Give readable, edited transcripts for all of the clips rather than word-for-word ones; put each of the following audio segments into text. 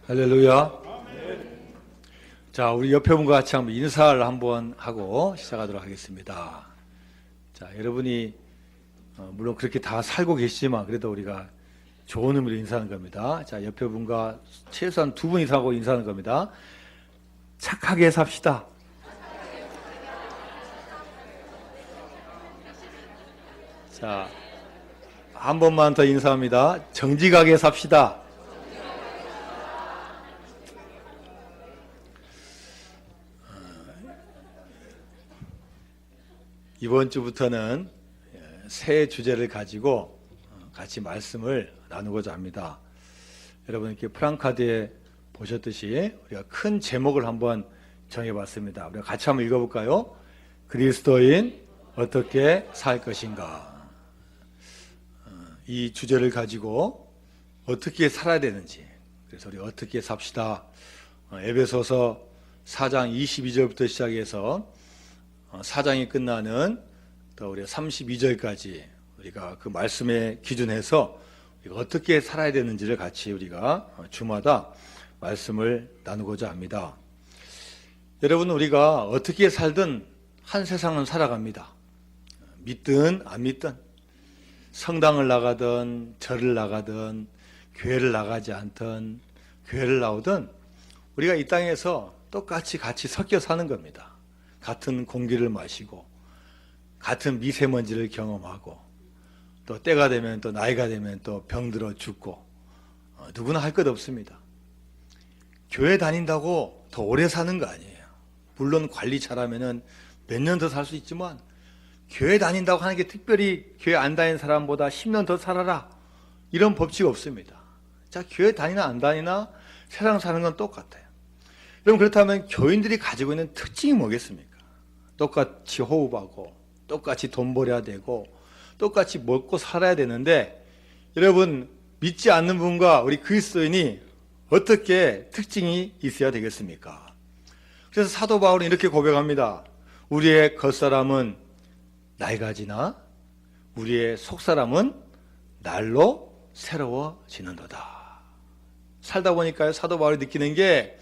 할렐루야. 자, 우리 옆에 분과 같이 한번 인사를 한번 하고 시작하도록 하겠습니다. 자, 여러분이 물론 그렇게 다 살고 계시지만 그래도 우리가 좋은 의미로 인사하는 겁니다. 자, 옆에 분과 최소한 두 분 이상하고 인사하는 겁니다. 착하게 삽시다. 자, 한 번만 더 인사합니다. 정직하게 삽시다. 이번 주부터는 새 주제를 가지고 같이 말씀을 나누고자 합니다. 여러분 이렇게 프랑카드에 보셨듯이 우리가 큰 제목을 한번 정해봤습니다. 우리가 같이 한번 읽어볼까요? 그리스도인 어떻게 살 것인가. 이 주제를 가지고 어떻게 살아야 되는지, 그래서 우리 어떻게 삽시다. 에베소서 4장 22절부터 시작해서 4장이 끝나는 또 우리 32절까지 우리가 그 말씀에 기준해서 우리가 어떻게 살아야 되는지를 같이 우리가 주마다 말씀을 나누고자 합니다. 여러분, 우리가 어떻게 살든 한 세상은 살아갑니다. 믿든 안 믿든, 성당을 나가든 절을 나가든 교회를 나가지 않든 교회를 나오든 우리가 이 땅에서 똑같이 같이 섞여 사는 겁니다. 같은 공기를 마시고 같은 미세먼지를 경험하고 또 때가 되면 또 나이가 되면 또 병들어 죽고 누구나 할 것 없습니다. 교회 다닌다고 더 오래 사는 거 아니에요. 물론 관리 잘하면은 몇 년 더 살 수 있지만 교회 다닌다고 하는 게 특별히 교회 안 다니는 사람보다 10년 더 살아라 이런 법칙 없습니다. 자, 교회 다니나 안 다니나 세상 사는 건 똑같아요. 그럼 그렇다면 교인들이 가지고 있는 특징이 뭐겠습니까? 똑같이 호흡하고 똑같이 돈 벌어야 되고 똑같이 먹고 살아야 되는데, 여러분 믿지 않는 분과 우리 그리스도인이 어떻게 특징이 있어야 되겠습니까? 그래서 사도 바울은 이렇게 고백합니다. 우리의 겉사람은 낡아지나 우리의 속사람은 날로 새로워지는도다. 살다 보니까요, 사도 바울이 느끼는 게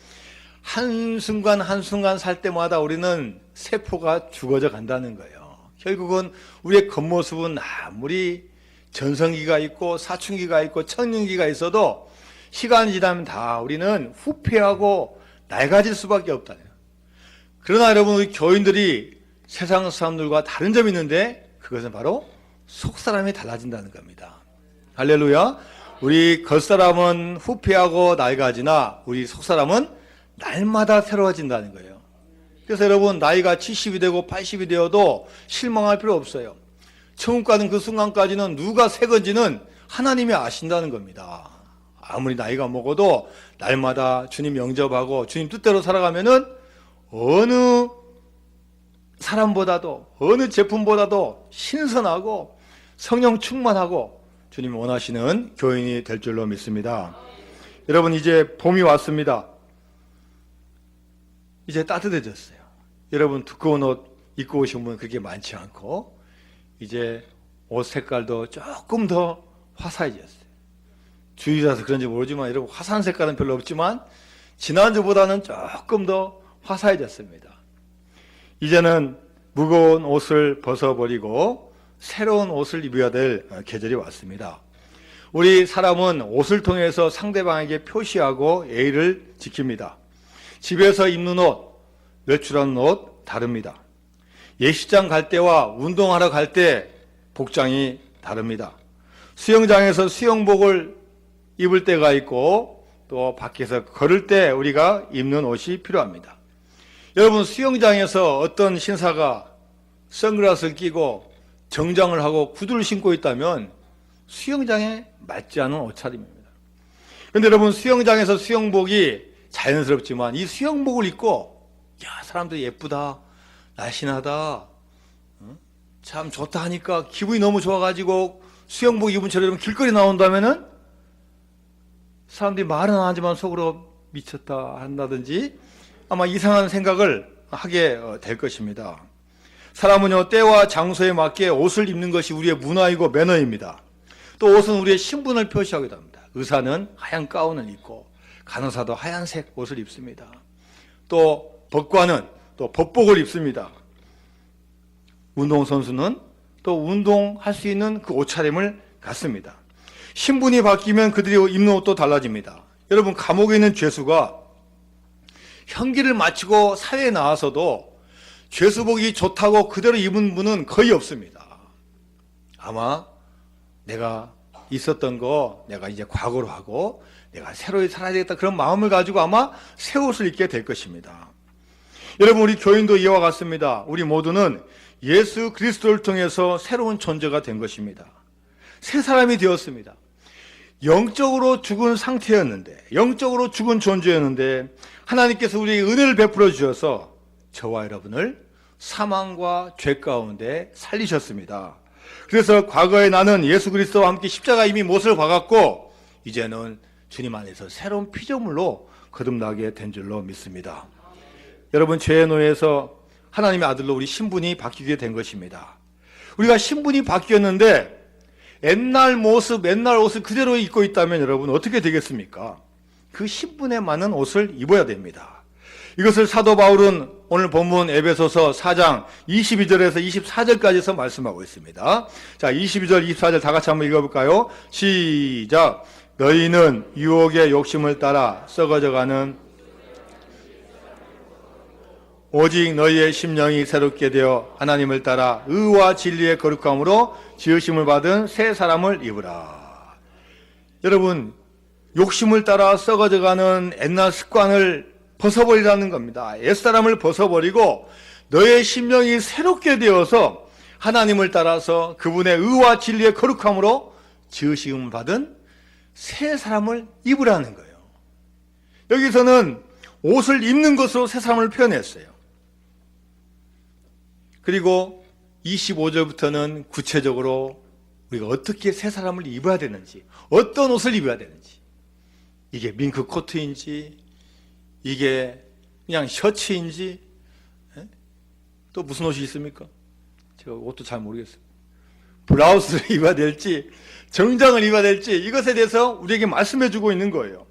한순간 한순간 살 때마다 우리는 세포가 죽어져 간다는 거예요. 결국은 우리의 겉모습은 아무리 전성기가 있고 사춘기가 있고 청년기가 있어도 시간이 지나면 다 우리는 후퇴하고 낡아질 수밖에 없다네요. 그러나 여러분, 우리 교인들이 세상 사람들과 다른 점이 있는데 그것은 바로 속사람이 달라진다는 겁니다. 할렐루야. 우리 겉사람은 후퇴하고 낡아지나 우리 속사람은 날마다 새로워진다는 거예요. 그래서 여러분, 나이가 70이 되고 80이 되어도 실망할 필요 없어요. 천국 가는 그 순간까지는 누가 새 건지는 하나님이 아신다는 겁니다. 아무리 나이가 먹어도 날마다 주님 영접하고 주님 뜻대로 살아가면은 어느 사람보다도 어느 제품보다도 신선하고 성령 충만하고 주님이 원하시는 교인이 될 줄로 믿습니다. 여러분, 이제 봄이 왔습니다. 이제 따뜻해졌어요. 여러분, 두꺼운 옷 입고 오신 분 그렇게 많지 않고 이제 옷 색깔도 조금 더 화사해졌어요. 주의라서 그런지 모르지만 여러분, 화사한 색깔은 별로 없지만 지난주보다는 조금 더 화사해졌습니다. 이제는 무거운 옷을 벗어버리고 새로운 옷을 입어야 될 계절이 왔습니다. 우리 사람은 옷을 통해서 상대방에게 표시하고 예의를 지킵니다. 집에서 입는 옷, 외출하는 옷 다릅니다. 예식장 갈 때와 운동하러 갈 때 복장이 다릅니다. 수영장에서 수영복을 입을 때가 있고 또 밖에서 걸을 때 우리가 입는 옷이 필요합니다. 여러분, 수영장에서 어떤 신사가 선글라스를 끼고 정장을 하고 구두를 신고 있다면 수영장에 맞지 않은 옷차림입니다. 그런데 여러분, 수영장에서 수영복이 자연스럽지만 이 수영복을 입고 사람들이 예쁘다, 날씬하다, 참 좋다 하니까 기분이 너무 좋아가지고 수영복 입은 채로 길거리 나온다면은 사람들이 말은 안 하지만 속으로 미쳤다 한다든지 아마 이상한 생각을 하게 될 것입니다. 사람은요, 때와 장소에 맞게 옷을 입는 것이 우리의 문화이고 매너입니다. 또 옷은 우리의 신분을 표시하기도 합니다. 의사는 하얀 가운을 입고 간호사도 하얀색 옷을 입습니다. 또 법관은 또 법복을 입습니다. 운동선수는 또 운동할 수 있는 그 옷차림을 갖습니다. 신분이 바뀌면 그들이 입는 옷도 달라집니다. 여러분, 감옥에 있는 죄수가 형기를 마치고 사회에 나와서도 죄수복이 좋다고 그대로 입은 분은 거의 없습니다. 아마 내가 있었던 거 내가 이제 과거로 하고 내가 새로 살아야 되겠다, 그런 마음을 가지고 아마 새 옷을 입게 될 것입니다. 여러분, 우리 교인도 이와 같습니다. 우리 모두는 예수 그리스도를 통해서 새로운 존재가 된 것입니다. 새 사람이 되었습니다. 영적으로 죽은 상태였는데, 영적으로 죽은 존재였는데 하나님께서 우리에게 은혜를 베풀어 주셔서 저와 여러분을 사망과 죄 가운데 살리셨습니다. 그래서 과거에 나는 예수 그리스도와 함께 십자가 이미 못을 박았고 이제는 주님 안에서 새로운 피조물로 거듭나게 된 줄로 믿습니다. 여러분, 죄의 노예에서 하나님의 아들로 우리 신분이 바뀌게 된 것입니다. 우리가 신분이 바뀌었는데 옛날 모습, 옛날 옷을 그대로 입고 있다면 여러분 어떻게 되겠습니까? 그 신분에 맞는 옷을 입어야 됩니다. 이것을 사도 바울은 오늘 본문 에베소서 4장 22절에서 24절까지서 말씀하고 있습니다. 자, 22절, 24절 다 같이 한번 읽어볼까요? 시작. 너희는 유혹의 욕심을 따라 썩어져가는 오직 너희의 심령이 새롭게 되어 하나님을 따라 의와 진리의 거룩함으로 지으심을 받은 새 사람을 입으라. 여러분, 욕심을 따라 썩어져가는 옛날 습관을 벗어버리라는 겁니다. 옛사람을 벗어버리고 너의 심령이 새롭게 되어서 하나님을 따라서 그분의 의와 진리의 거룩함으로 지으심을 받은 새 사람을 입으라는 거예요. 여기서는 옷을 입는 것으로 새 사람을 표현했어요. 그리고 25절부터는 구체적으로 우리가 어떻게 새 사람을 입어야 되는지, 어떤 옷을 입어야 되는지, 이게 밍크 코트인지 이게 그냥 셔츠인지, 또 무슨 옷이 있습니까? 제가 옷도 잘 모르겠어요. 블라우스를 입어야 될지 정장을 입어야 될지 이것에 대해서 우리에게 말씀해 주고 있는 거예요.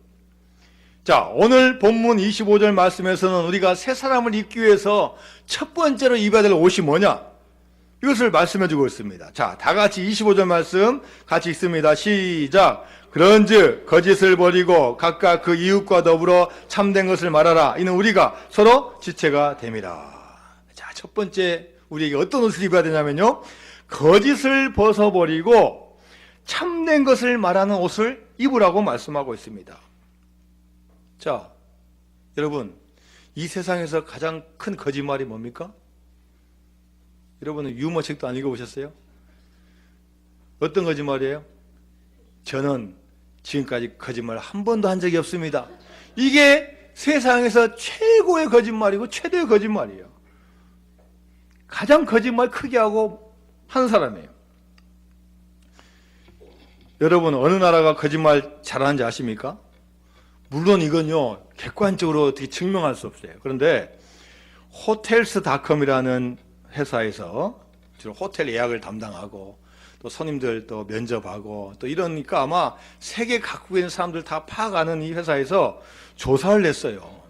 자, 오늘 본문 25절 말씀에서는 우리가 새 사람을 입기 위해서 첫 번째로 입어야 될 옷이 뭐냐? 이것을 말씀해 주고 있습니다. 자, 다 같이 25절 말씀 같이 읽습니다. 시작. 그런즉 거짓을 버리고 각각 그 이웃과 더불어 참된 것을 말하라. 이는 우리가 서로 지체가 됨이라. 자, 첫 번째 우리에게 어떤 옷을 입어야 되냐면요, 거짓을 벗어버리고 참된 것을 말하는 옷을 입으라고 말씀하고 있습니다. 자, 여러분, 이 세상에서 가장 큰 거짓말이 뭡니까? 여러분은 유머책도 안 읽어보셨어요? 어떤 거짓말이에요? 저는 지금까지 거짓말 한 번도 한 적이 없습니다. 이게 세상에서 최고의 거짓말이고 최대의 거짓말이에요. 가장 거짓말 크게 하고 하는 사람이에요. 여러분, 어느 나라가 거짓말 잘하는지 아십니까? 물론 이건요, 객관적으로 어떻게 증명할 수 없어요. 그런데 호텔스닷컴이라는 회사에서 주로 호텔 예약을 담당하고 또 손님들 또 면접하고 또 이러니까 아마 세계 각국에 있는 사람들 다 파악하는 이 회사에서 조사를 냈어요.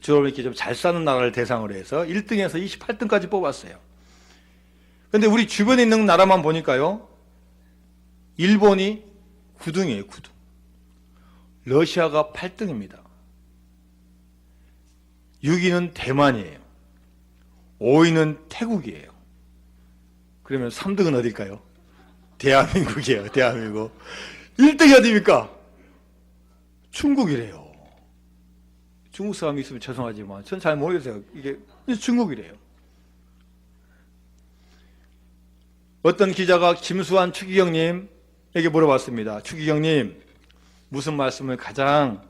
주로 이렇게 좀 잘 사는 나라를 대상으로 해서 1등에서 28등까지 뽑았어요. 그런데 우리 주변에 있는 나라만 보니까요, 일본이 9등이에요, 9등. 러시아가 8등입니다. 6위는 대만이에요. 5위는 태국이에요. 그러면 3등은 어딜까요? 대한민국이에요. 대한민국. 1등이 어디입니까? 중국이래요. 중국 사람이 있으면 죄송하지만 전 잘 모르겠어요. 이게 중국이래요. 어떤 기자가 김수환 추기경님에게 물어봤습니다. 추기경님, 무슨 말씀을 가장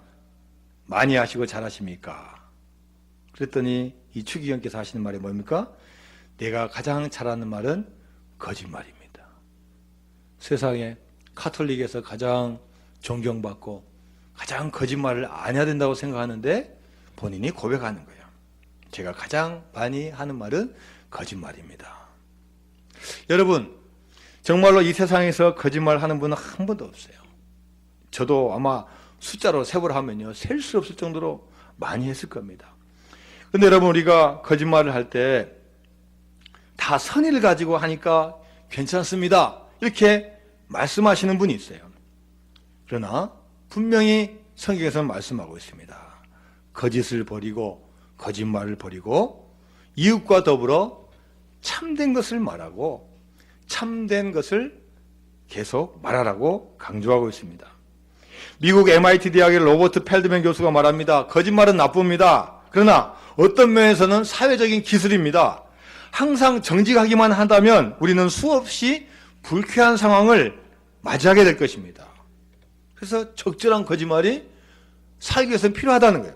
많이 하시고 잘하십니까? 그랬더니 이 추기경께서 하시는 말이 뭡니까? 내가 가장 잘하는 말은 거짓말입니다. 세상에 카톨릭에서 가장 존경받고 가장 거짓말을 안 해야 된다고 생각하는데 본인이 고백하는 거예요. 제가 가장 많이 하는 말은 거짓말입니다. 여러분, 정말로 이 세상에서 거짓말 하는 분은 한 분도 없어요. 저도 아마 숫자로 세보라 하면요, 셀 수 없을 정도로 많이 했을 겁니다. 근데 여러분, 우리가 거짓말을 할 때 다 선의를 가지고 하니까 괜찮습니다, 이렇게 말씀하시는 분이 있어요. 그러나 분명히 성경에서는 말씀하고 있습니다. 거짓을 버리고 거짓말을 버리고 이웃과 더불어 참된 것을 말하고 참된 것을 계속 말하라고 강조하고 있습니다. 미국 MIT 대학의 로버트 펠드맨 교수가 말합니다. 거짓말은 나쁩니다. 그러나 어떤 면에서는 사회적인 기술입니다. 항상 정직하기만 한다면 우리는 수없이 불쾌한 상황을 맞이하게 될 것입니다. 그래서 적절한 거짓말이 살기 위해서는 필요하다는 거예요.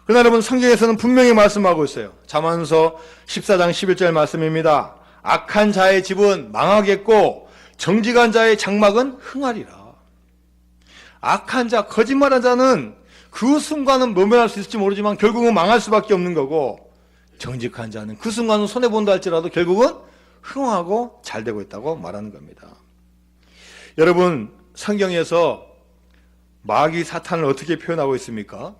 그러나 여러분, 성경에서는 분명히 말씀하고 있어요. 잠언서 14장 11절 말씀입니다. 악한 자의 집은 망하겠고 정직한 자의 장막은 흥하리라. 악한 자, 거짓말한 자는 그 순간은 모면할 수 있을지 모르지만 결국은 망할 수밖에 없는 거고, 정직한 자는 그 순간은 손해본다 할지라도 결국은 흥하고 잘 되고 있다고 말하는 겁니다. 여러분, 성경에서 마귀 사탄을 어떻게 표현하고 있습니까?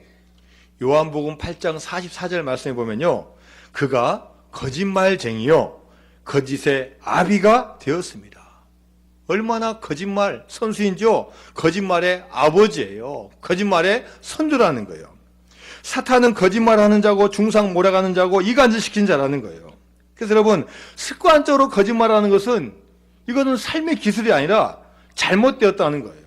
요한복음 8장 44절 말씀에 보면요, 그가 거짓말쟁이요 거짓의 아비가 되었습니다. 얼마나 거짓말 선수인지요. 거짓말의 아버지예요. 거짓말의 선조라는 거예요. 사탄은 거짓말하는 자고 중상 몰아가는 자고 이간질시킨 자라는 거예요. 그래서 여러분, 습관적으로 거짓말하는 것은 이거는 삶의 기술이 아니라 잘못되었다는 거예요.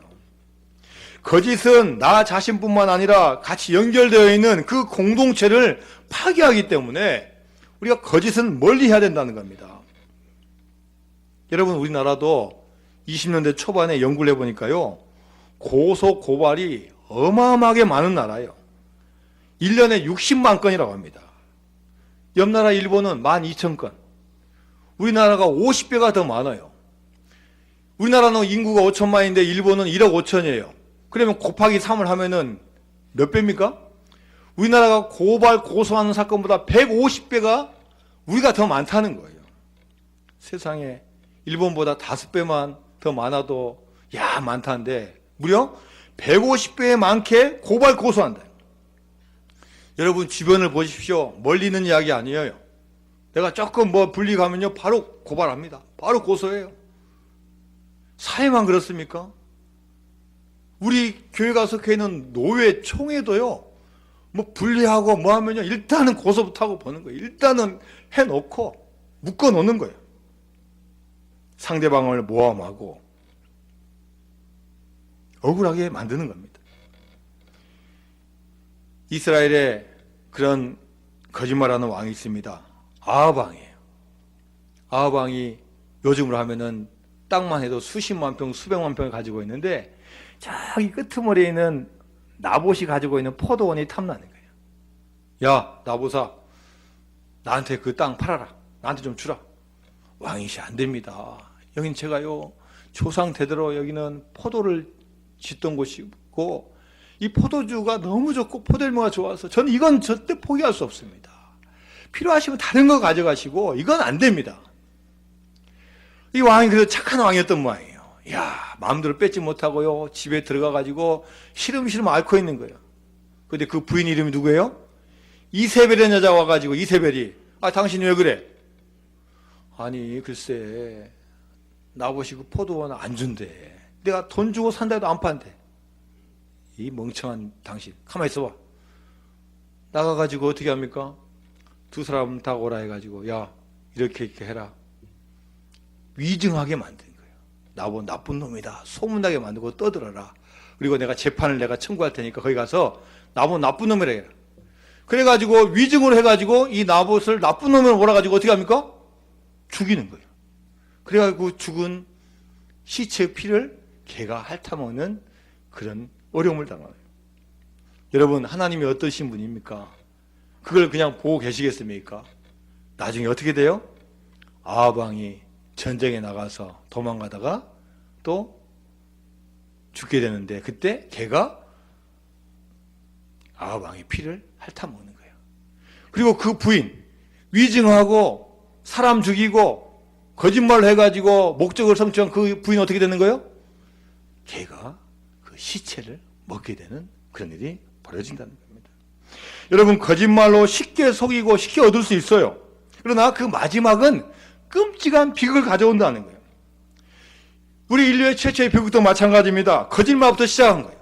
거짓은 나 자신뿐만 아니라 같이 연결되어 있는 그 공동체를 파괴하기 때문에 우리가 거짓은 멀리해야 된다는 겁니다. 여러분, 우리나라도 20년대 초반에 연구를 해보니까요, 고소 고발이 어마어마하게 많은 나라예요. 1년에 60만 건이라고 합니다. 옆 나라 일본은 12,000건. 우리나라가 50배가 더 많아요. 우리나라는 인구가 5천만인데 일본은 1억 5천이에요. 그러면 곱하기 3을 하면은 몇 배입니까? 우리나라가 고발, 고소하는 사건보다 150배가 우리가 더 많다는 거예요. 세상에 일본보다 5배만 더 많아도 야 많다는데 무려 150배 많게 고발, 고소한다. 여러분, 주변을 보십시오. 멀리 있는 이야기 아니에요. 내가 조금 불리 가면요, 바로 고발합니다. 바로 고소해요. 사회만 그렇습니까? 우리 교회가 속해 있는 노회 총회도요, 분리하고 하면요, 일단은 고소부터 하고 보는 거예요. 일단은 해놓고 묶어 놓는 거예요. 상대방을 모함하고 억울하게 만드는 겁니다. 이스라엘에 그런 거짓말하는 왕이 있습니다. 아합왕이에요. 아합왕이 요즘으로 하면은 땅만 해도 수십만 평, 수백만 평을 가지고 있는데 저기 끄트머리에 있는 나봇이 가지고 있는 포도원이 탐나는 거예요. 야, 나봇아, 나한테 그 땅 팔아라. 나한테 좀 주라. 왕이시 안 됩니다. 여긴 제가요, 조상 대대로 여기는 포도를 짓던 곳이고 이 포도주가 너무 좋고 포도열매가 좋아서 저는 이건 절대 포기할 수 없습니다. 필요하시면 다른 거 가져가시고 이건 안 됩니다. 이 왕이 그래도 착한 왕이었던 모양이에요. 야, 마음대로 뺏지 못하고요, 집에 들어가가지고 시름시름 앓고 있는 거예요. 근데 그 부인 이름이 누구예요? 이세벨이라는 여자가 와가지고, 이세벨이, 아, 당신이 왜 그래? 아니, 글쎄, 나보시 그 포도원 안 준대. 내가 돈 주고 산다 해도 안 판대. 이 멍청한 당신, 가만히 있어봐. 나가가지고 어떻게 합니까? 두 사람 다 오라 해가지고, 야, 이렇게 해라. 위증하게 만든 거예요. 나보고 나쁜 놈이다, 소문나게 만들고 떠들어라. 그리고 내가 재판을 내가 청구할 테니까 거기 가서 나보고 나쁜 놈이라 해라. 그래가지고 위증을 해가지고 이 나봇을 나쁜 놈으로 몰아가지고 어떻게 합니까? 죽이는 거예요. 그래가지고 죽은 시체의 피를 개가 핥아먹는 그런 어려움을 당하는 거예요. 여러분, 하나님이 어떠신 분입니까? 그걸 그냥 보고 계시겠습니까? 나중에 어떻게 돼요? 아합 왕이 전쟁에 나가서 도망가다가 또 죽게 되는데, 그때 개가 아합 왕의 피를 핥아먹는 거예요. 그리고 그 부인, 위증하고 사람 죽이고 거짓말을 해가지고 목적을 성취한 그 부인 어떻게 되는 거예요? 개가 그 시체를 먹게 되는 그런 일이 벌어진다는 겁니다. 여러분, 거짓말로 쉽게 속이고 쉽게 얻을 수 있어요. 그러나 그 마지막은 끔찍한 비극을 가져온다는 거예요. 우리 인류의 최초의 비극도 마찬가지입니다. 거짓말부터 시작한 거예요.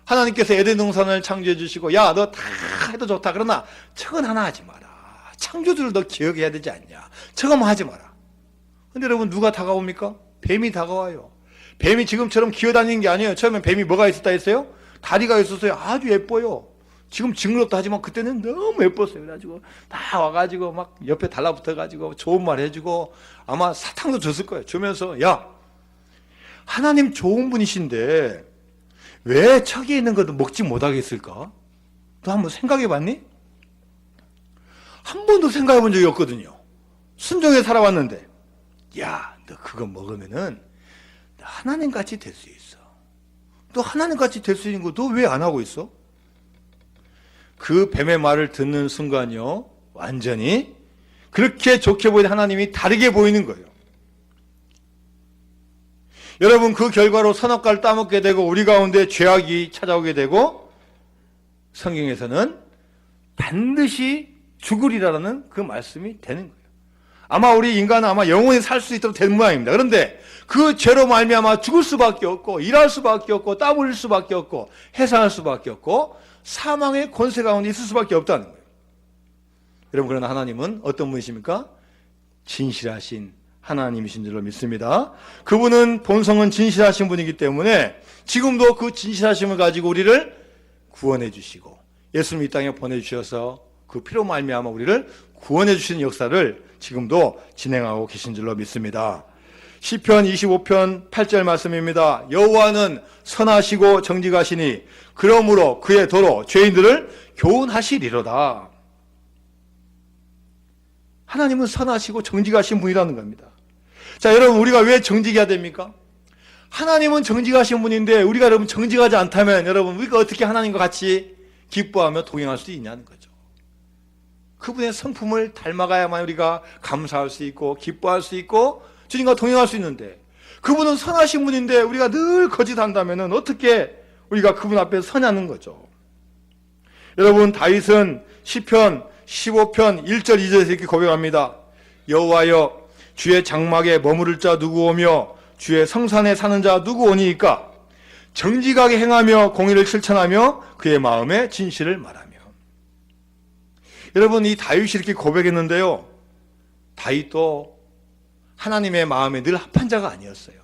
하나님께서 에덴 동산을 창조해 주시고, 야, 너 다 해도 좋다. 그러나 저건 하나 하지 마라. 창조주를 너 기억해야 되지 않냐. 저거만 하지 마라. 근데 여러분, 누가 다가옵니까? 뱀이 다가와요. 뱀이 지금처럼 기어다니는 게 아니에요. 처음엔 뱀이 뭐가 있었다 했어요? 다리가 있었어요. 아주 예뻐요. 지금 징그럽다 하지만 그때는 너무 예뻤어요. 그래가지고 다 와가지고 막 옆에 달라붙어가지고 좋은 말 해주고, 아마 사탕도 줬을 거예요. 주면서, 야, 하나님 좋은 분이신데 왜 저기에 있는 것도 먹지 못하겠을까? 너 한번 생각해 봤니? 한 번도 생각해 본 적이 없거든요. 순종해 살아왔는데, 야, 너 그거 먹으면은 하나님같이 될 수 있어. 너 하나님같이 될 수 있는 거 너 왜 안 하고 있어? 그 뱀의 말을 듣는 순간요, 완전히 그렇게 좋게 보이는 하나님이 다르게 보이는 거예요. 여러분, 그 결과로 선악과를 따먹게 되고 우리 가운데 죄악이 찾아오게 되고, 성경에서는 반드시 죽으리라는 그 말씀이 되는 거예요. 아마 우리 인간은 아마 영원히 살 수 있도록 된 모양입니다. 그런데 그 죄로 말미암아 죽을 수밖에 없고, 일할 수밖에 없고, 땀 흘릴 수밖에 없고, 해산할 수밖에 없고, 사망의 권세 가운데 있을 수밖에 없다는 거예요. 여러분, 그러나 하나님은 어떤 분이십니까? 진실하신 하나님이신 줄로 믿습니다. 그분은 본성은 진실하신 분이기 때문에 지금도 그 진실하심을 가지고 우리를 구원해 주시고, 예수님 이 땅에 보내주셔서 그 피로 말미암아 우리를 구원해 주시는 역사를 지금도 진행하고 계신 줄로 믿습니다. 시편 25편 8절 말씀입니다. 여호와는 선하시고 정직하시니 그러므로 그의 도로 죄인들을 교훈하시리로다. 하나님은 선하시고 정직하신 분이라는 겁니다. 자, 여러분, 우리가 왜 정직해야 됩니까? 하나님은 정직하신 분인데 우리가 여러분 정직하지 않다면 여러분, 우리가 어떻게 하나님과 같이 기뻐하며 동행할 수 있냐는 거죠. 그분의 성품을 닮아가야만 우리가 감사할 수 있고 기뻐할 수 있고 주님과 동행할 수 있는데, 그분은 선하신 분인데 우리가 늘 거짓한다면 어떻게 우리가 그분 앞에 서냐는 거죠. 여러분, 다윗은 시편 15편 1절 2절에서 이렇게 고백합니다. 여호와여, 주의 장막에 머무를 자 누구 오며 주의 성산에 사는 자 누구 오니이까? 정직하게 행하며 공의를 실천하며 그의 마음에 진실을 말하며. 여러분, 이 다윗이 이렇게 고백했는데요, 다윗도 하나님의 마음에 늘 합한 자가 아니었어요.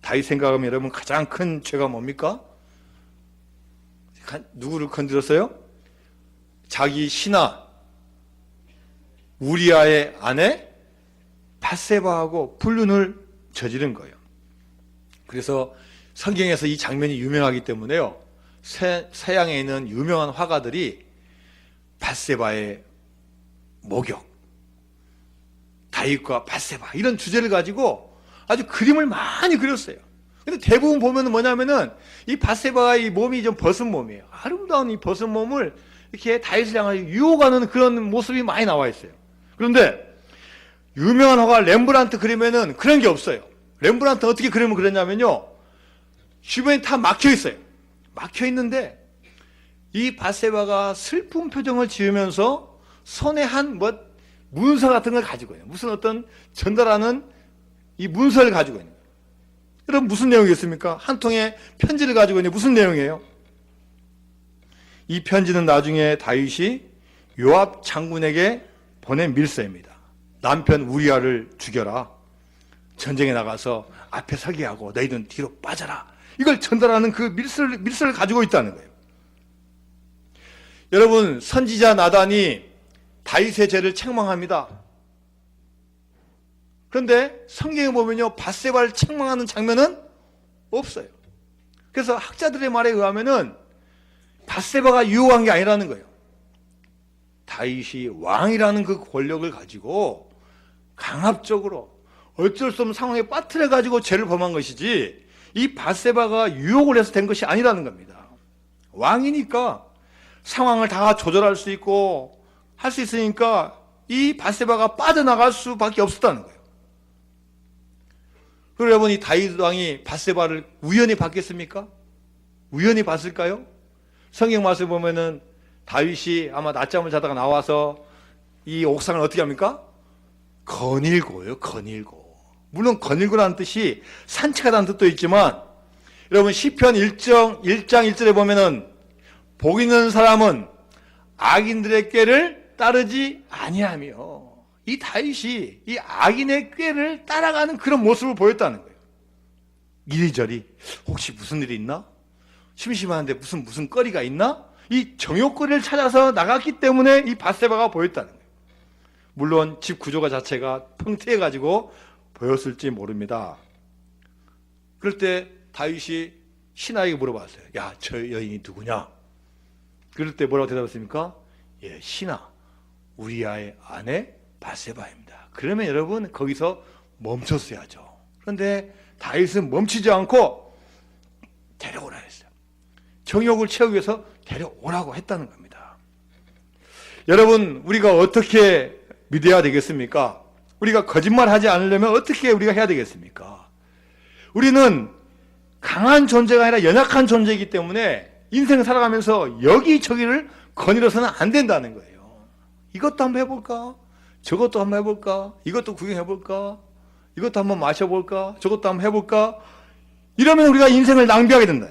다윗 생각하면 여러분 가장 큰 죄가 뭡니까? 누구를 건드렸어요? 자기 신하 우리아의 아내 밧세바하고 불륜을 저지른 거예요. 그래서 성경에서 이 장면이 유명하기 때문에요, 서양에 있는 유명한 화가들이 밧세바의 목욕, 다윗과 밧세바 이런 주제를 가지고 아주 그림을 많이 그렸어요. 근데 대부분 보면 뭐냐면은 이 밧세바가 이 몸이 좀 벗은 몸이에요. 아름다운 이 벗은 몸을 이렇게 다윗을 향하여 유혹하는 그런 모습이 많이 나와 있어요. 그런데 유명한 화가 렘브란트 그림에는 그런 게 없어요. 렘브란트 어떻게 그림을 그렸냐면요, 주변이 다 막혀 있어요. 막혀 있는데 이 밧세바가 슬픈 표정을 지으면서 손에 한 문서 같은 걸 가지고 있는, 무슨 어떤 전달하는 이 문서를 가지고 있는. 여러분, 무슨 내용이겠습니까? 한 통의 편지를 가지고 있는 무슨 내용이에요? 이 편지는 나중에 다윗이 요압 장군에게 보낸 밀서입니다. 남편 우리아를 죽여라. 전쟁에 나가서 앞에 서게 하고 너희들은 뒤로 빠져라. 이걸 전달하는 그 밀서를 가지고 있다는 거예요. 여러분, 선지자 나단이 다윗의 죄를 책망합니다. 그런데 성경에 보면요, 밧세바를 책망하는 장면은 없어요. 그래서 학자들의 말에 의하면은 밧세바가 유혹한 게 아니라는 거예요. 다윗이 왕이라는 그 권력을 가지고 강압적으로 어쩔 수 없는 상황에 빠뜨려 가지고 죄를 범한 것이지, 이 밧세바가 유혹을 해서 된 것이 아니라는 겁니다. 왕이니까 상황을 다 조절할 수 있고 할 수 있으니까 이 밧세바가 빠져나갈 수밖에 없었다는 거예요. 그리고 여러분, 이 다윗 왕이 밧세바를 우연히 받겠습니까? 우연히 봤을까요? 성경 말씀 보면은 다윗이 아마 낮잠을 자다가 나와서 이 옥상을 어떻게 합니까? 거닐고요. 거닐고. 물론 거닐고라는 뜻이 산책하다는 뜻도 있지만 여러분 시편 1장 1절에 보면은 복 있는 사람은 악인들의 꾀를 따르지 아니하며, 이 다윗이 이 악인의 꾀를 따라가는 그런 모습을 보였다는 거예요. 이리저리 혹시 무슨 일이 있나? 심심한데 무슨 거리가 있나? 이 정욕거리를 찾아서 나갔기 때문에 이 밧세바가 보였다는 거예요. 물론 집 구조가 자체가 평태해가지고 보였을지 모릅니다. 그럴 때 다윗이 신하에게 물어봤어요. 야, 저 여인이 누구냐? 그럴 때 뭐라고 대답했습니까? 예, 신하, 우리아의 아내 밧세바입니다. 그러면 여러분 거기서 멈췄어야죠. 그런데 다윗은 멈추지 않고 데려오라 했어요. 정욕을 채우기 위해서 데려오라고 했다는 겁니다. 여러분, 우리가 어떻게 믿어야 되겠습니까? 우리가 거짓말하지 않으려면 어떻게 우리가 해야 되겠습니까? 우리는 강한 존재가 아니라 연약한 존재이기 때문에 인생을 살아가면서 여기저기를 거닐어서는 안 된다는 거예요. 이것도 한번 해볼까? 저것도 한번 해볼까? 이것도 구경해볼까? 이것도 한번 마셔볼까? 저것도 한번 해볼까? 이러면 우리가 인생을 낭비하게 된다.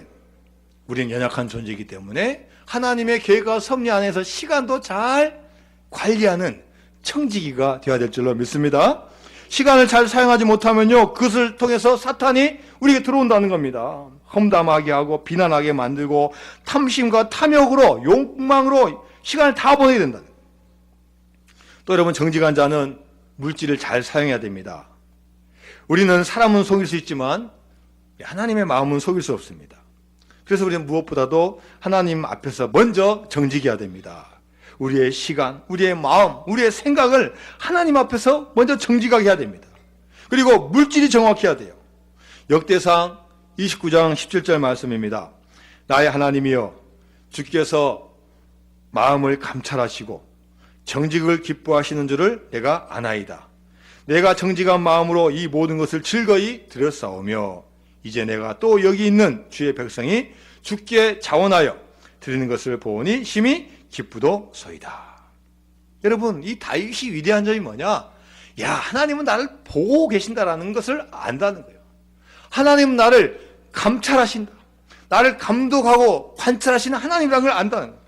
우리는 연약한 존재이기 때문에 하나님의 계획과 섭리 안에서 시간도 잘 관리하는 청지기가 되어야 될 줄로 믿습니다. 시간을 잘 사용하지 못하면요, 그것을 통해서 사탄이 우리에게 들어온다는 겁니다. 험담하게 하고 비난하게 만들고 탐심과 탐욕으로 욕망으로 시간을 다 보내게 된다는 거예요. 또 여러분, 정직한 자는 물질을 잘 사용해야 됩니다. 우리는 사람은 속일 수 있지만 하나님의 마음은 속일 수 없습니다. 그래서 우리는 무엇보다도 하나님 앞에서 먼저 정직해야 됩니다. 우리의 시간, 우리의 마음, 우리의 생각을 하나님 앞에서 먼저 정직하게 해야 됩니다. 그리고 물질이 정확해야 돼요. 역대상 29장 17절 말씀입니다. 나의 하나님이여, 주께서 마음을 감찰하시고 정직을 기뻐하시는 줄을 내가 아나이다. 내가 정직한 마음으로 이 모든 것을 즐거이 드렸사오며 이제 내가 또 여기 있는 주의 백성이 주께 자원하여 드리는 것을 보니 심히 기쁘도소이다. 여러분, 이 다윗이 위대한 점이 뭐냐? 야, 하나님은 나를 보고 계신다라는 것을 안다는 거예요. 하나님은 나를 감찰하신다. 나를 감독하고 관찰하시는 하나님이라는 걸 안다는 거예요.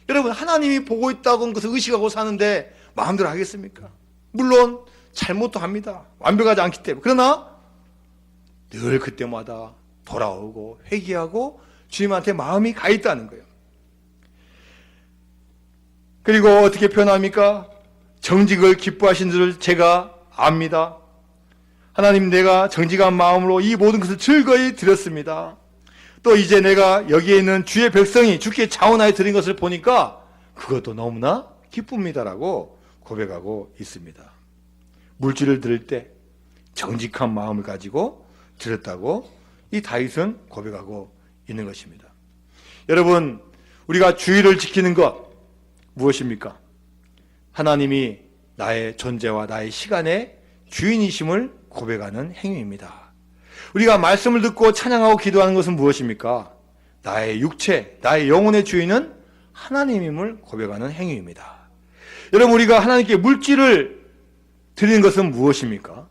여러분, 하나님이 보고 있다고 하는 것을 의식하고 사는데 마음대로 하겠습니까? 물론 잘못도 합니다. 완벽하지 않기 때문에. 그러나 늘 그때마다 돌아오고 회개하고 주님한테 마음이 가 있다는 거예요. 그리고 어떻게 표현합니까? 정직을 기뻐하신 줄을 제가 압니다. 하나님, 내가 정직한 마음으로 이 모든 것을 즐거이 드렸습니다. 또 이제 내가 여기에 있는 주의 백성이 주께 자원하여 드린 것을 보니까 그것도 너무나 기쁩니다라고 고백하고 있습니다. 물질을 드릴 때 정직한 마음을 가지고 드렸다고 이 다윗은 고백하고 있는 것입니다. 여러분, 우리가 주의를 지키는 것 무엇입니까? 하나님이 나의 존재와 나의 시간의 주인이심을 고백하는 행위입니다. 우리가 말씀을 듣고 찬양하고 기도하는 것은 무엇입니까? 나의 육체, 나의 영혼의 주인은 하나님임을 고백하는 행위입니다. 여러분, 우리가 하나님께 물질을 드리는 것은 무엇입니까?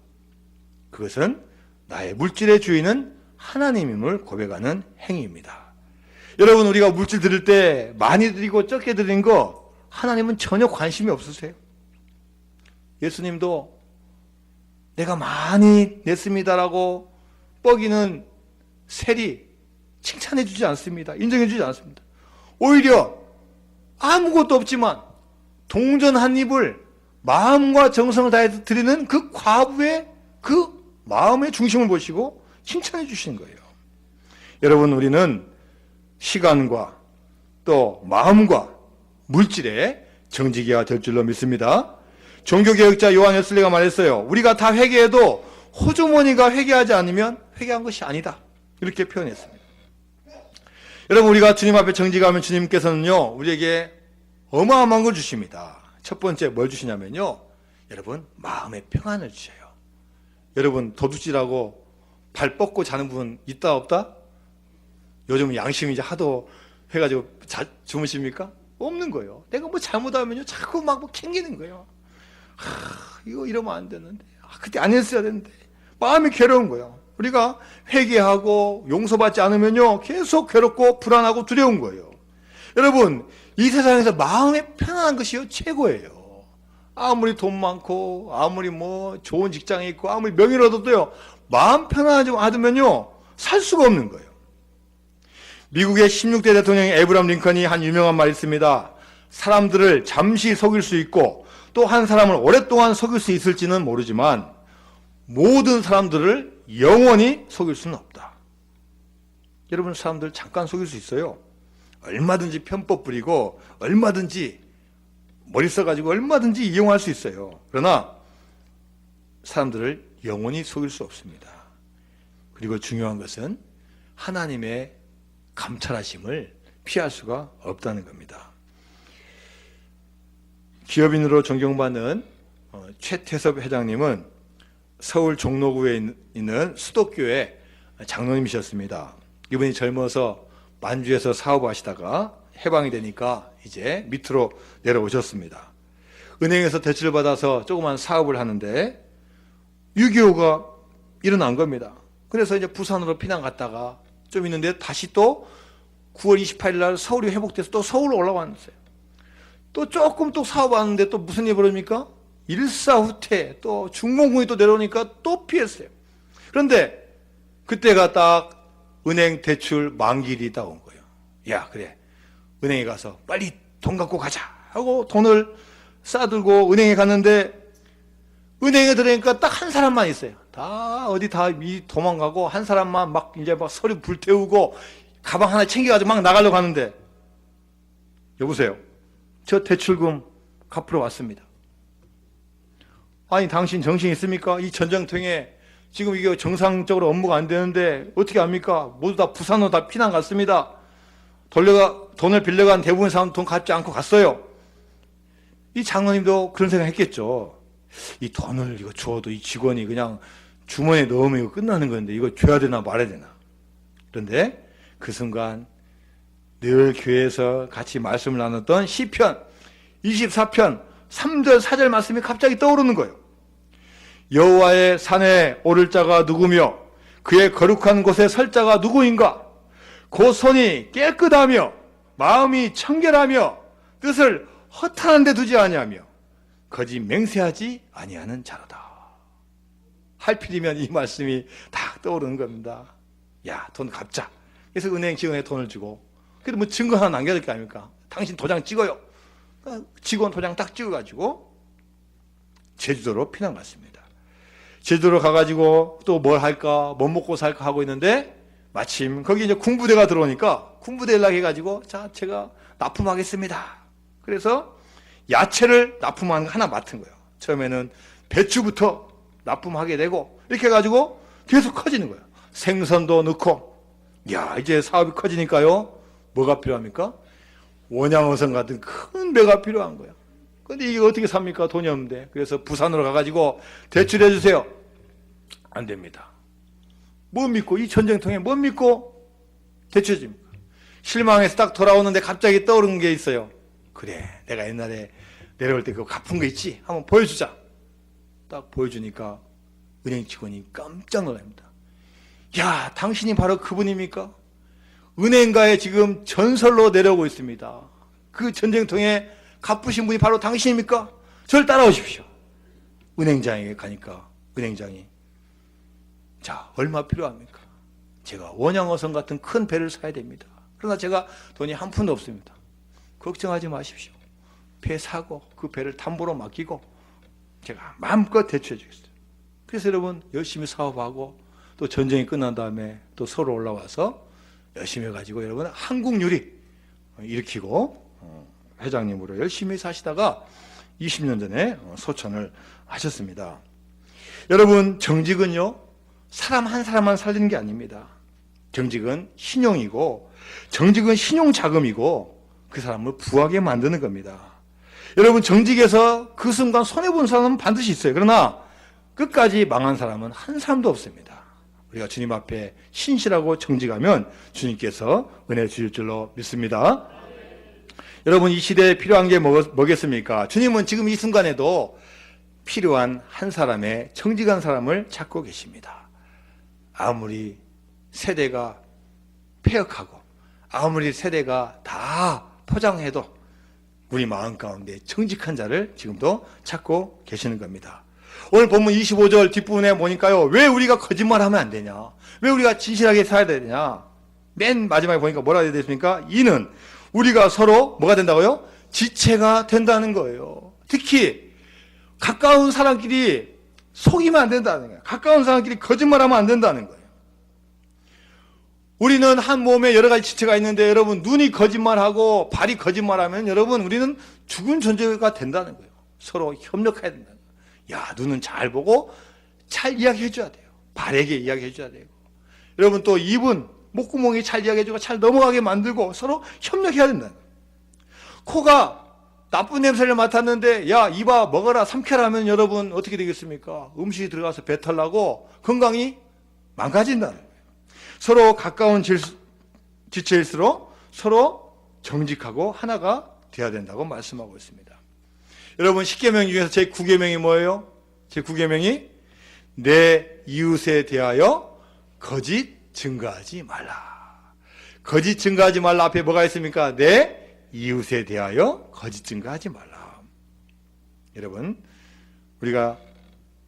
그것은 나의 물질의 주인은 하나님임을 고백하는 행위입니다. 여러분, 우리가 물질 드릴 때 많이 드리고 적게 드린 거 하나님은 전혀 관심이 없으세요. 예수님도 내가 많이 냈습니다라고 뻐기는 세리 칭찬해 주지 않습니다. 인정해 주지 않습니다. 오히려 아무것도 없지만 동전 한 입을 마음과 정성을 다해서 드리는 그 과부의 그 마음의 중심을 보시고 칭찬해 주시는 거예요. 여러분, 우리는 시간과 또 마음과 물질에 정직해야 될 줄로 믿습니다. 종교개혁자 요한 웨슬리가 말했어요. 우리가 다 회개해도 호주머니가 회개하지 않으면 회개한 것이 아니다. 이렇게 표현했습니다. 여러분, 우리가 주님 앞에 정직하면 주님께서는요, 우리에게 어마어마한 걸 주십니다. 첫 번째 뭘 주시냐면요, 여러분, 마음의 평안을 주셔요. 여러분, 도둑질하고 발 뻗고 자는 분 있다 없다? 요즘 양심이 이제 하도 해가지고 주무십니까? 없는 거예요. 내가 뭐 잘못하면요 자꾸 막 캥기는 거예요. 이거 이러면 안 되는데, 그때 안 했어야 되는데, 마음이 괴로운 거예요. 우리가 회개하고 용서받지 않으면요 계속 괴롭고 불안하고 두려운 거예요. 여러분, 이 세상에서 마음이 편안한 것이요 최고예요. 아무리 돈 많고 아무리 뭐 좋은 직장에 있고 아무리 명예를 얻어도요 마음 편안하지 않으면요 살 수가 없는 거예요. 미국의 16대 대통령 에브라함 링컨이 한 유명한 말이 있습니다. 사람들을 잠시 속일 수 있고 또 한 사람을 오랫동안 속일 수 있을지는 모르지만 모든 사람들을 영원히 속일 수는 없다. 여러분, 사람들 잠깐 속일 수 있어요. 얼마든지 편법 부리고 얼마든지 머리 써가지고 얼마든지 이용할 수 있어요. 그러나 사람들을 영원히 속일 수 없습니다. 그리고 중요한 것은 하나님의 감찰하심을 피할 수가 없다는 겁니다. 기업인으로 존경받는 최태섭 회장님은 서울 종로구에 있는 수도교회 장로님이셨습니다. 이분이 젊어서 만주에서 사업하시다가 해방이 되니까 이제 밑으로 내려오셨습니다. 은행에서 대출을 받아서 조그만 사업을 하는데 6.25가 일어난 겁니다. 그래서 이제 부산으로 피난 갔다가 좀 있는데 다시 또 9월 28일 날 서울이 회복돼서 또 서울로 올라왔어요. 또 조금 또 사업하는데 또 무슨 일이 벌어집니까? 일사후퇴, 또 중공군이 또 내려오니까 또 피했어요. 그런데 그때가 딱 은행 대출 만기일이 딱 온 거예요. 야, 그래, 은행에 가서 빨리 돈 갖고 가자 하고 돈을 싸들고 은행에 갔는데 은행에 들어가니까 딱 한 사람만 있어요. 다 어디 다 도망가고 한 사람만 막 이제 막 서류 불태우고 가방 하나 챙겨가지고 막 나가려고 하는데, 여보세요, 저 대출금 갚으러 왔습니다. 아니, 당신 정신 있습니까? 이 전쟁통에 지금 이게 정상적으로 업무가 안 되는데 어떻게 합니까? 모두 다 부산으로 다 피난 갔습니다. 돈을 빌려간 대부분 사람 돈 갚지 않고 갔어요. 이 장로님도 그런 생각 했겠죠. 이 돈을 이거 주어도 이 직원이 그냥 주머니에 넣으면 이거 끝나는 건데 이거 줘야 되나 말아야 되나. 그런데 그 순간 늘 교회에서 같이 말씀을 나눴던 시편 24편 3절 4절 말씀이 갑자기 떠오르는 거예요. 여호와의 산에 오를 자가 누구며 그의 거룩한 곳에 설 자가 누구인가? 그 손이 깨끗하며 마음이 청결하며 뜻을 허탄한 데 두지 아니하며 거짓 맹세하지 아니하는 자로다. 할필이면 이 말씀이 딱 떠오르는 겁니다. 야, 돈 갚자. 그래서 은행 직원에 돈을 주고, 그래도 뭐 증거 하나 남겨야 될 거 아닙니까? 당신 도장 찍어요. 직원 도장 딱 찍어가지고 제주도로 피난 갔습니다. 제주도로 가가지고 또 뭘 할까, 뭐 먹고 살까 하고 있는데 마침 거기 이제 군부대가 들어오니까 군부대 연락해가지고 자, 제가 납품하겠습니다. 그래서 야채를 납품하는 거 하나 맡은 거예요. 처음에는 배추부터 납품하게 되고 이렇게 해가지고 계속 커지는 거예요. 생선도 넣고. 야, 이제 사업이 커지니까요. 뭐가 필요합니까? 원양어선 같은 큰 배가 필요한 거예요. 근데 이게 어떻게 삽니까? 돈이 없는데. 그래서 부산으로 가가지고 대출해 주세요. 안 됩니다. 뭐 믿고, 이 전쟁통에 뭐 믿고 대출해 줍니까? 실망해서 딱 돌아오는데 갑자기 떠오르는 게 있어요. 그래, 내가 옛날에 내려올 때 그거 갚은 거 있지? 한번 보여주자. 딱 보여주니까 은행 직원이 깜짝 놀랍니다. 야, 당신이 바로 그분입니까? 은행가에 지금 전설로 내려오고 있습니다. 그 전쟁통에 갚으신 분이 바로 당신입니까? 저를 따라오십시오. 은행장에 가니까 은행장이, 자, 얼마 필요합니까? 제가 원양어선 같은 큰 배를 사야 됩니다. 그러나 제가 돈이 한 푼도 없습니다. 걱정하지 마십시오. 배 사고 그 배를 담보로 맡기고 제가 마음껏 대출해 주겠어요. 그래서 여러분 열심히 사업하고 또 전쟁이 끝난 다음에 또 서로 올라와서 열심히 해가지고 여러분 한국유리 일으키고 회장님으로 열심히 사시다가 20년 전에 소천을 하셨습니다. 여러분, 정직은요 사람 한 사람만 살리는 게 아닙니다. 정직은 신용이고 정직은 신용자금이고 그 사람을 부하게 만드는 겁니다. 여러분, 정직에서 그 순간 손해본 사람은 반드시 있어요. 그러나 끝까지 망한 사람은 한 사람도 없습니다. 우리가 주님 앞에 신실하고 정직하면 주님께서 은혜 주실 줄로 믿습니다. 여러분, 이 시대에 필요한 게 뭐겠습니까? 주님은 지금 이 순간에도 필요한 한 사람의 정직한 사람을 찾고 계십니다. 아무리 세대가 폐역하고 아무리 세대가 다 포장해도 우리 마음 가운데 정직한 자를 지금도 찾고 계시는 겁니다. 오늘 본문 25절 뒷부분에 보니까요, 왜 우리가 거짓말하면 안 되냐, 왜 우리가 진실하게 살아야 되냐, 맨 마지막에 보니까 뭐라 해야 되십니까? 이는 우리가 서로 뭐가 된다고요? 지체가 된다는 거예요. 특히 가까운 사람끼리 속이면 안 된다는 거예요. 가까운 사람끼리 거짓말하면 안 된다는 거예요. 우리는 한 몸에 여러 가지 지체가 있는데, 여러분, 눈이 거짓말하고 발이 거짓말하면 여러분, 우리는 죽은 존재가 된다는 거예요. 서로 협력해야 된다는 거예요. 야, 눈은 잘 보고 잘 이야기해 줘야 돼요. 발에게 이야기해 줘야 되고, 여러분, 또 입은 목구멍이 잘 이야기해 주고 잘 넘어가게 만들고 서로 협력해야 된다는 거예요. 코가 나쁜 냄새를 맡았는데, 야, 이봐 먹어라 삼켜라 하면 여러분 어떻게 되겠습니까? 음식이 들어가서 배탈 나고 건강이 망가진다는 거예요. 서로 가까운 지체일수록 서로 정직하고 하나가 되어야 된다고 말씀하고 있습니다. 여러분, 10계명 중에서 제 9계명이 뭐예요? 제 9계명이 내 이웃에 대하여 거짓 증거하지 말라. 거짓 증거하지 말라 앞에 뭐가 있습니까? 내 이웃에 대하여 거짓 증거하지 말라. 여러분, 우리가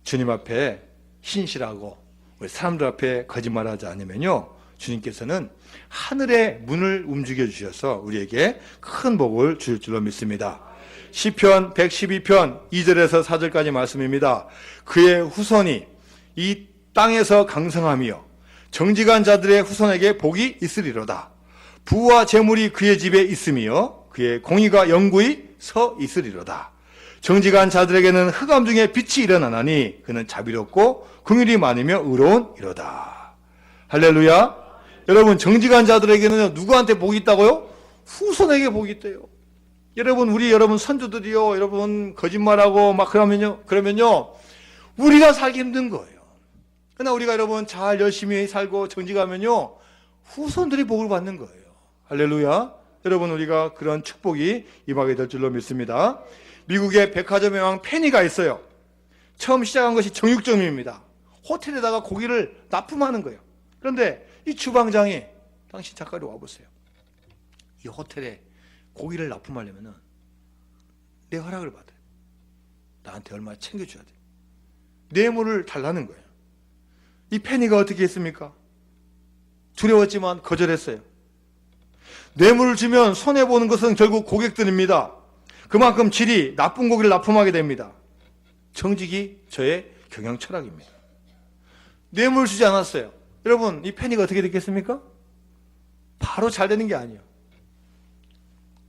주님 앞에 신실하고 우리 사람들 앞에 거짓말하지 않으면요, 주님께서는 하늘의 문을 움직여 주셔서 우리에게 큰 복을 주실 줄로 믿습니다. 시편 112편 2절에서 4절까지 말씀입니다. 그의 후손이 이 땅에서 강성하며 정직한 자들의 후손에게 복이 있으리로다. 부와 재물이 그의 집에 있으며 그의 공의가 영구히 서 있으리로다. 정직한 자들에게는 흑암 중에 빛이 일어나나니 그는 자비롭고 긍휼이 많으며 의로운 이로다. 할렐루야. 여러분, 정직한 자들에게는 누구한테 복이 있다고요? 후손에게 복이 있대요. 여러분, 여러분 선조들이요, 여러분 거짓말하고 막 그러면요 우리가 살기 힘든 거예요. 그러나 우리가 여러분 잘 열심히 살고 정직하면요 후손들이 복을 받는 거예요. 할렐루야. 여러분, 우리가 그런 축복이 임하게 될 줄로 믿습니다. 미국의 백화점의 왕 페니가 있어요. 처음 시작한 것이 정육점입니다. 호텔에다가 고기를 납품하는 거예요. 그런데 이 주방장이, 당신 작가로 와보세요. 이 호텔에 고기를 납품하려면 내 허락을 받아요. 나한테 얼마 챙겨줘야 돼. 뇌물을 달라는 거예요. 이 페니가 어떻게 했습니까? 두려웠지만 거절했어요. 뇌물을 주면 손해보는 것은 결국 고객들입니다. 그만큼 질이 나쁜 고기를 납품하게 됩니다. 정직이 저의 경영 철학입니다. 뇌물을 주지 않았어요. 여러분, 이 페니가 어떻게 됐겠습니까? 바로 잘 되는 게 아니에요.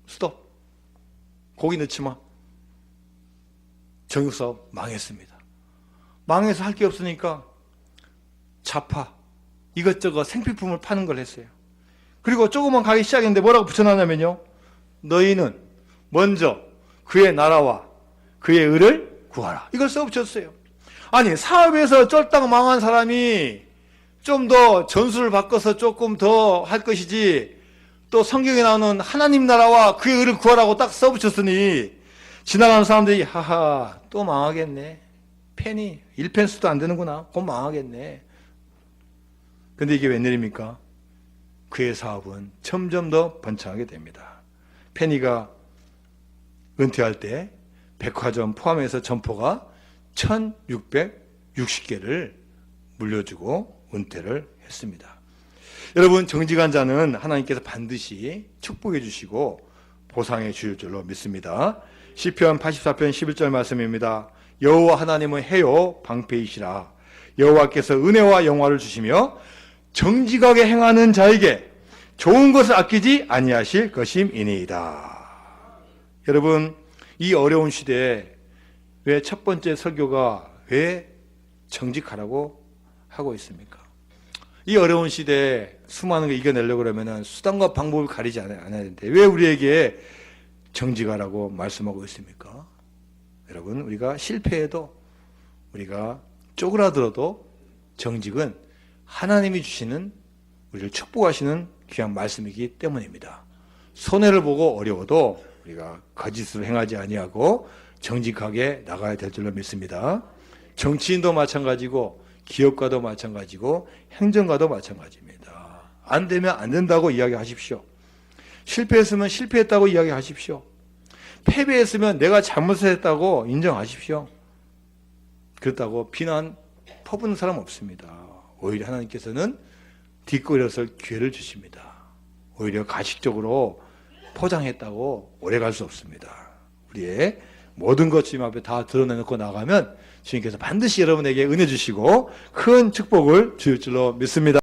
스톱. 고기 넣지 마. 정육사업 망했습니다. 망해서 할 게 없으니까 자파, 이것저것 생필품을 파는 걸 했어요. 그리고 조그만 가기 시작했는데 뭐라고 붙여놨냐면요, 너희는 먼저 그의 나라와 그의 의를 구하라. 이걸 써붙였어요. 아니, 사업에서 쫄딱 망한 사람이 좀 더 전술을 바꿔서 조금 더 할 것이지, 또 성경에 나오는 하나님 나라와 그의 의를 구하라고 딱 써붙였으니 지나가는 사람들이 하하 또 망하겠네. 펜이 1펜스도 안 되는구나. 곧 망하겠네. 근데 이게 웬일입니까? 그의 사업은 점점 더 번창하게 됩니다. 페니가 은퇴할 때 백화점 포함해서 점포가 1660개를 물려주고 은퇴를 했습니다. 여러분, 정직한 자는 하나님께서 반드시 축복해 주시고 보상해 주실 줄로 믿습니다. 시편 84편 11절 말씀입니다. 여호와 하나님은 해요 방패이시라. 여호와께서 은혜와 영화를 주시며 정직하게 행하는 자에게 좋은 것을 아끼지 아니하실 것임이니이다. 여러분, 이 어려운 시대에 왜 첫 번째 설교가 왜 정직하라고 하고 있습니까? 이 어려운 시대에 수많은 걸 이겨내려고 그러면 수단과 방법을 가리지 않아야 되는데 왜 우리에게 정직하라고 말씀하고 있습니까? 여러분, 우리가 실패해도, 우리가 쪼그라들어도 정직은 하나님이 주시는 우리를 축복하시는 귀한 말씀이기 때문입니다. 손해를 보고 어려워도 우리가 거짓을 행하지 아니하고 정직하게 나가야 될 줄로 믿습니다. 정치인도 마찬가지고 기업가도 마찬가지고 행정가도 마찬가지입니다. 안 되면 안 된다고 이야기하십시오. 실패했으면 실패했다고 이야기하십시오. 패배했으면 내가 잘못했다고 인정하십시오. 그렇다고 비난 퍼붓는 사람 없습니다. 오히려 하나님께서는 뒷거리에서 기회를 주십니다. 오히려 가식적으로 포장했다고 오래 갈 수 없습니다. 우리의 모든 것 주님 앞에 다 드러내놓고 나가면 주님께서 반드시 여러분에게 은혜 주시고 큰 축복을 주실 줄로 믿습니다.